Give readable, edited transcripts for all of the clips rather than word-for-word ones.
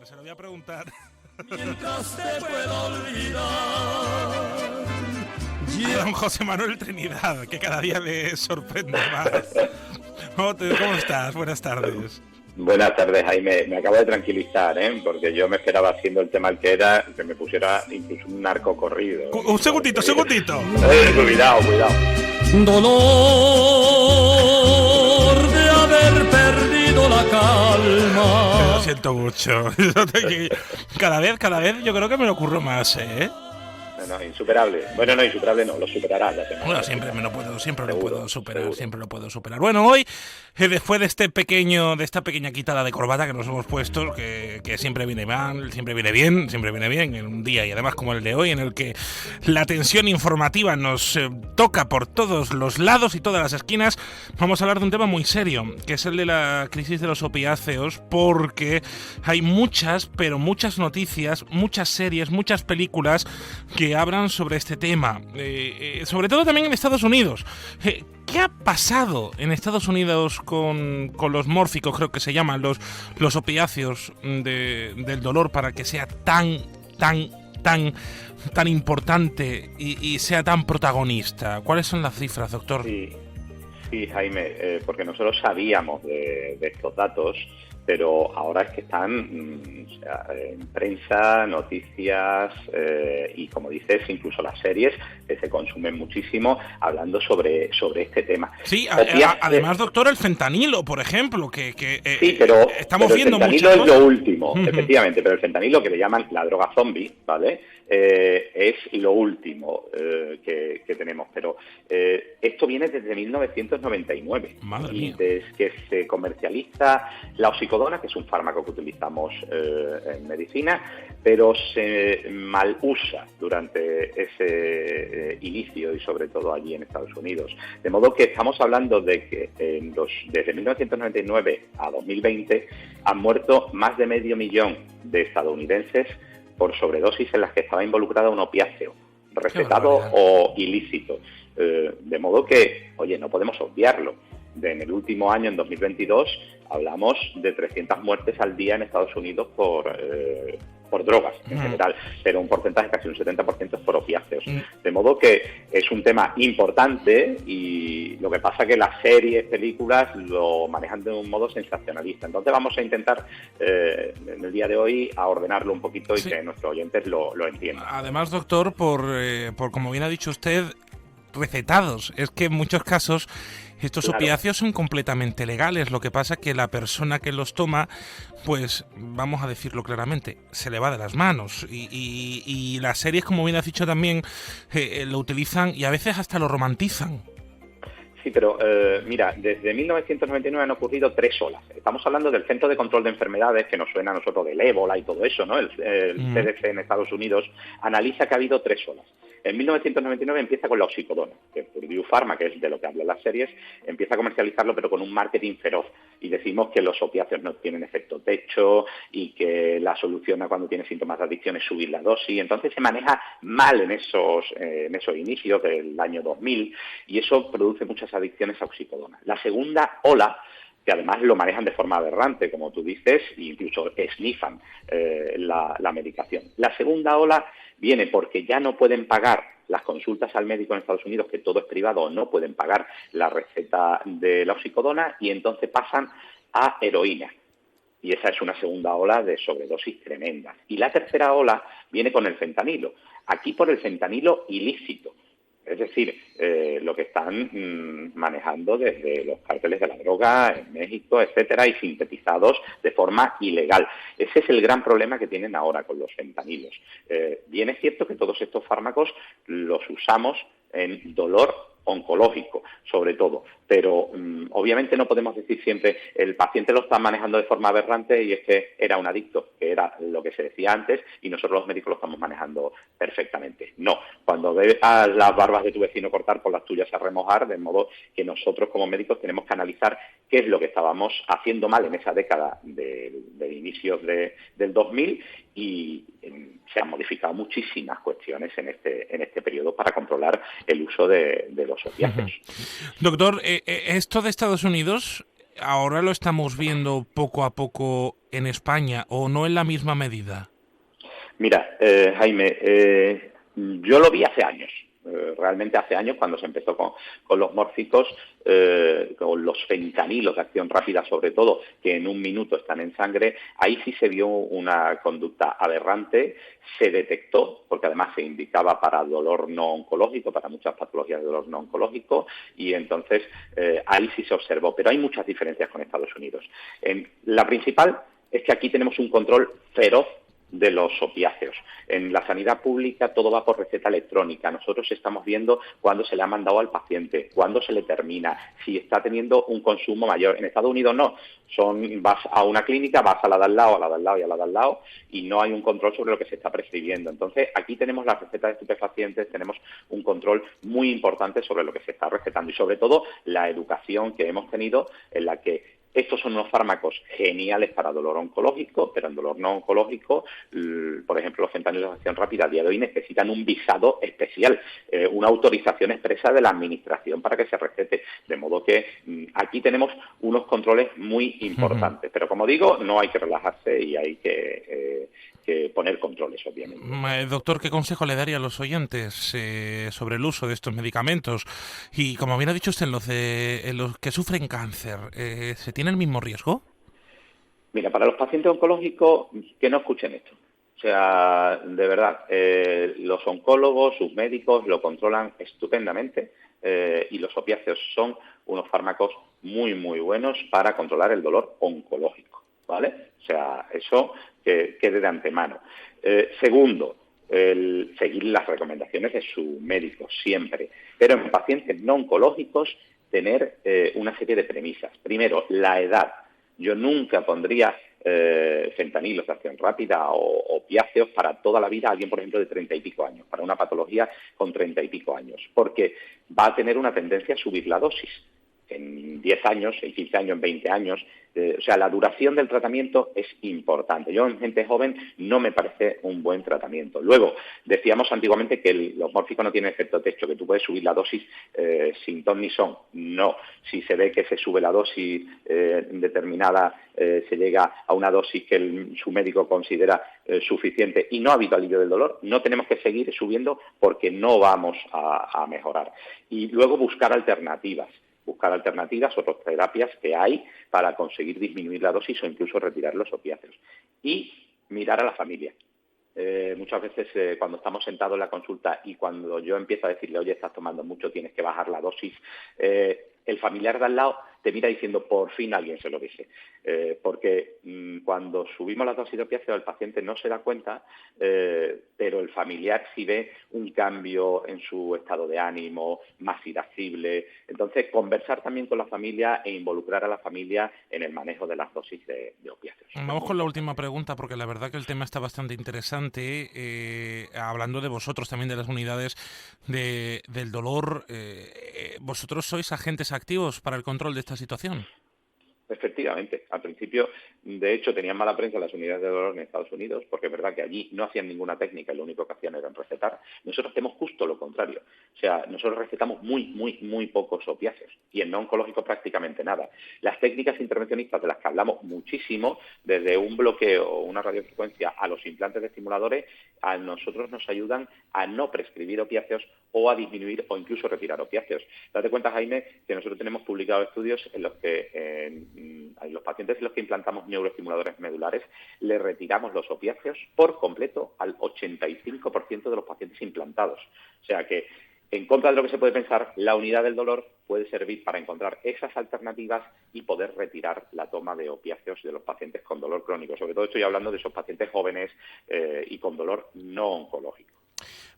se lo voy a preguntar. Mientras te puedo olvidar. A don José Manuel Trinidad, que cada día le sorprende más. ¿Cómo estás? Buenas tardes. Buenas tardes, Jaime. Me acabo de tranquilizar, porque yo me esperaba, haciendo el tema que era, que me pusiera incluso un narco corrido. Un segundito. Cuidado. Dolor de haber perdido la calma. Lo siento mucho. Cada vez yo creo que me lo ocurro más, ¿eh? No, insuperable. Bueno, no, insuperable no, lo superarás. Bueno, siempre lo puedo superar. Bueno, hoy, después de esta pequeña quitada de corbata que nos hemos puesto, que siempre viene mal, siempre viene bien en un día, y además como el de hoy, en el que la tensión informativa nos toca por todos los lados y todas las esquinas, vamos a hablar de un tema muy serio, que es el de la crisis de los opiáceos, porque hay muchas noticias, muchas series, muchas películas que hablan sobre este tema, sobre todo también en Estados Unidos. ¿Qué ha pasado en Estados Unidos con los mórficos, creo que se llaman, los opiáceos del dolor, para que sea tan importante y sea tan protagonista? ¿Cuáles son las cifras, doctor? Sí, Jaime, porque nosotros sabíamos de estos datos, pero ahora es que están en prensa, noticias y, como dices, incluso las series que se consumen muchísimo hablando sobre este tema. Sí, además, doctor, el fentanilo, por ejemplo, que sí, pero estamos viendo mucho. El fentanilo es lo último, efectivamente, pero el fentanilo, que le llaman la droga zombie, ¿vale? Es lo último que tenemos, pero esto viene desde 1999. Madre y mía. desde que se comercializa la oxicodona, que es un fármaco que utilizamos en medicina, pero se mal usa durante ese inicio, y sobre todo allí en Estados Unidos. De modo que estamos hablando de que desde 1999 a 2020 han muerto más de 500.000 de estadounidenses por sobredosis en las que estaba involucrada un opiáceo, recetado o ilícito. De modo que, oye, no podemos obviarlo. En el último año, en 2022, hablamos de 300 muertes al día en Estados Unidos por drogas en general, pero un porcentaje, casi un 70%, es por opiáceos. De modo que es un tema importante, y lo que pasa es que las series, películas lo manejan de un modo sensacionalista. Entonces vamos a intentar en el día de hoy a ordenarlo un poquito y que nuestros oyentes lo entiendan. Además, doctor, por como bien ha dicho usted, recetados. Es que en muchos casos estos opiáceos son completamente legales. Lo que pasa es que la persona que los toma, pues vamos a decirlo claramente, se le va de las manos. Y las series, como bien has dicho también, lo utilizan y a veces hasta lo romantizan. Sí, pero mira, desde 1999 han ocurrido 3 olas. Estamos hablando del Centro de Control de Enfermedades, que nos suena a nosotros del ébola y todo eso, ¿no? El CDC en Estados Unidos analiza que ha habido 3 olas. En 1999 empieza con la oxicodona, que Purdue Pharma, que es de lo que hablan las series, empieza a comercializarlo, pero con un marketing feroz. Y decimos que los opiáceos no tienen efecto techo y que la solución a cuando tienes síntomas de adicción es subir la dosis. Entonces se maneja mal en esos inicios del año 2000, y eso produce muchas adicciones a oxicodona. La segunda ola, que además lo manejan de forma aberrante, como tú dices, e incluso snifan la medicación. La segunda ola viene porque ya no pueden pagar las consultas al médico en Estados Unidos, que todo es privado, no pueden pagar la receta de la oxicodona, y entonces pasan a heroína. Y esa es una segunda ola de sobredosis tremenda. Y la tercera ola viene con el fentanilo. Aquí por el fentanilo ilícito. Es decir, lo que están manejando desde los cárteles de la droga en México, etcétera, y sintetizados de forma ilegal. Ese es el gran problema que tienen ahora con los fentanilos. Bien es cierto que todos estos fármacos los usamos en dolor oncológico, sobre todo, pero obviamente no podemos decir siempre el paciente lo está manejando de forma aberrante y es que era un adicto, que era lo que se decía antes, y nosotros los médicos lo estamos manejando perfectamente. No, cuando ves a las barbas de tu vecino cortar, por las tuyas a remojar, de modo que nosotros como médicos tenemos que analizar qué es lo que estábamos haciendo mal en esa década de inicios del 2000, y se han modificado muchísimas cuestiones en este periodo para controlar el uso de los opiáceos. Doctor, esto de Estados Unidos ahora lo estamos viendo poco a poco en España o no en la misma medida? Mira, Jaime, yo lo vi hace años. Realmente hace años, cuando se empezó con los mórficos, con los fentanilos de acción rápida sobre todo, que en un minuto están en sangre, ahí sí se vio una conducta aberrante, se detectó, porque además se indicaba para dolor no oncológico, para muchas patologías de dolor no oncológico, y entonces ahí sí se observó. Pero hay muchas diferencias con Estados Unidos. La principal es que aquí tenemos un control feroz de los opiáceos. En la sanidad pública todo va por receta electrónica. Nosotros estamos viendo cuándo se le ha mandado al paciente, cuándo se le termina, si está teniendo un consumo mayor. En Estados Unidos no. Vas a una clínica, vas a la de al lado, a la de al lado y a la de al lado, y no hay un control sobre lo que se está prescribiendo. Entonces, aquí tenemos las recetas de estupefacientes, tenemos un control muy importante sobre lo que se está recetando y sobre todo la educación que hemos tenido en la que estos son unos fármacos geniales para dolor oncológico, pero en dolor no oncológico, por ejemplo, los fentanilos de acción rápida a día de hoy necesitan un visado especial, una autorización expresa de la administración para que se recete. De modo que aquí tenemos unos controles muy importantes. Pero como digo, no hay que relajarse y hay que poner controles, obviamente. Doctor, ¿qué consejo le daría a los oyentes sobre el uso de estos medicamentos? Y como bien ha dicho usted, en los que sufren cáncer, ¿se tiene el mismo riesgo? Mira, para los pacientes oncológicos, que no escuchen esto. O sea, de verdad, los oncólogos, sus médicos lo controlan estupendamente y los opiáceos son unos fármacos muy, muy buenos para controlar el dolor oncológico, ¿vale? O sea, eso que quede de antemano. Segundo, seguir las recomendaciones de su médico, siempre. Pero en pacientes no oncológicos, tener una serie de premisas. Primero, la edad. Yo nunca pondría fentanilos de acción rápida o opiáceos para toda la vida a alguien, por ejemplo, de 30 y pico años, para una patología con 30 y pico años, porque va a tener una tendencia a subir la dosis en 10 años, en 15 años, en 20 años. O sea, la duración del tratamiento es importante. Yo en gente joven no me parece un buen tratamiento. Luego, decíamos antiguamente que los mórficos no tienen efecto techo, que tú puedes subir la dosis sin ton ni son. No. Si se ve que se sube la dosis determinada, se llega a una dosis que su médico considera suficiente y no ha habido alivio del dolor, no tenemos que seguir subiendo porque no vamos a mejorar. Y luego buscar alternativas. Otras terapias que hay para conseguir disminuir la dosis o incluso retirar los opiáceos. Y mirar a la familia. Muchas veces cuando estamos sentados en la consulta y cuando yo empiezo a decirle, oye, estás tomando mucho, tienes que bajar la dosis, el familiar de al lado te mira diciendo, por fin alguien se lo dice. Porque cuando subimos las dosis de opiáceos el paciente no se da cuenta, pero el familiar sí ve un cambio en su estado de ánimo, más irascible. Entonces, conversar también con la familia e involucrar a la familia en el manejo de las dosis de opiáceos. Vamos con la última pregunta, porque la verdad que el tema está bastante interesante. Hablando de vosotros, también de las unidades del dolor, ¿vosotros sois agentes activos para el control de esta situación? Efectivamente. Al principio, de hecho, tenían mala prensa las unidades de dolor en Estados Unidos, porque es verdad que allí no hacían ninguna técnica y lo único que hacían era recetar. Nosotros hacemos justo lo contrario. O sea, nosotros recetamos muy pocos opiáceos y en no oncológico prácticamente nada. Las técnicas intervencionistas de las que hablamos muchísimo, desde un bloqueo o una radiofrecuencia a los implantes de estimuladores, a nosotros nos ayudan a no prescribir opiáceos o a disminuir o incluso retirar opiáceos. Date cuenta, Jaime, que nosotros tenemos publicado estudios en los que los pacientes en los que implantamos neuroestimuladores medulares le retiramos los opiáceos por completo al 85% de los pacientes implantados. O sea que, en contra de lo que se puede pensar, la unidad del dolor puede servir para encontrar esas alternativas y poder retirar la toma de opiáceos de los pacientes con dolor crónico. Sobre todo estoy hablando de esos pacientes jóvenes y con dolor no oncológico.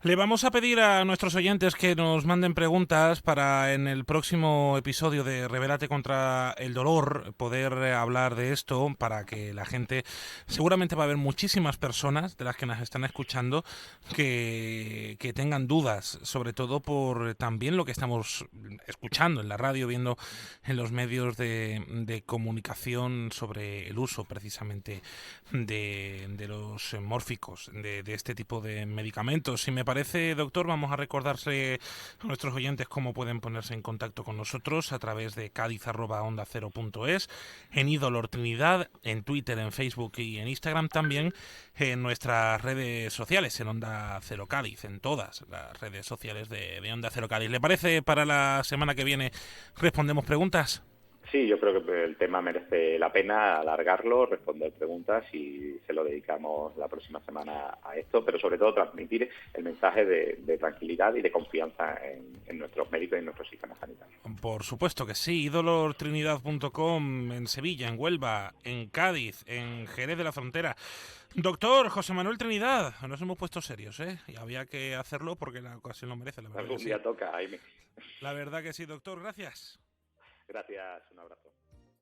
Le vamos a pedir a nuestros oyentes que nos manden preguntas para en el próximo episodio de Rebélate contra el dolor poder hablar de esto, para que la gente, seguramente va a haber muchísimas personas de las que nos están escuchando que tengan dudas, sobre todo por también lo que estamos escuchando en la radio, viendo en los medios de comunicación sobre el uso precisamente de los mórficos, de este tipo de medicamentos. Si me parece, doctor, vamos a recordarle a nuestros oyentes cómo pueden ponerse en contacto con nosotros a través de cádiz@ondacero.es, en Ídolor Trinidad, en Twitter, en Facebook y en Instagram, también en nuestras redes sociales, en Onda Cero Cádiz, en todas las redes sociales de Onda Cero Cádiz. ¿Le parece para la semana que viene respondemos preguntas? Sí, yo creo que el tema merece la pena alargarlo, responder preguntas y se lo dedicamos la próxima semana a esto, pero sobre todo transmitir el mensaje de tranquilidad y de confianza en nuestros médicos y en nuestros sistemas sanitarios. Por supuesto que sí, idolortrinidad.com en Sevilla, en Huelva, en Cádiz, en Jerez de la Frontera. Doctor José Manuel Trinidad, nos hemos puesto serios, ¿eh? Y había que hacerlo porque la ocasión lo merece, la verdad. Algún día toca, Jaime. La verdad que sí, doctor, gracias. Gracias, un abrazo.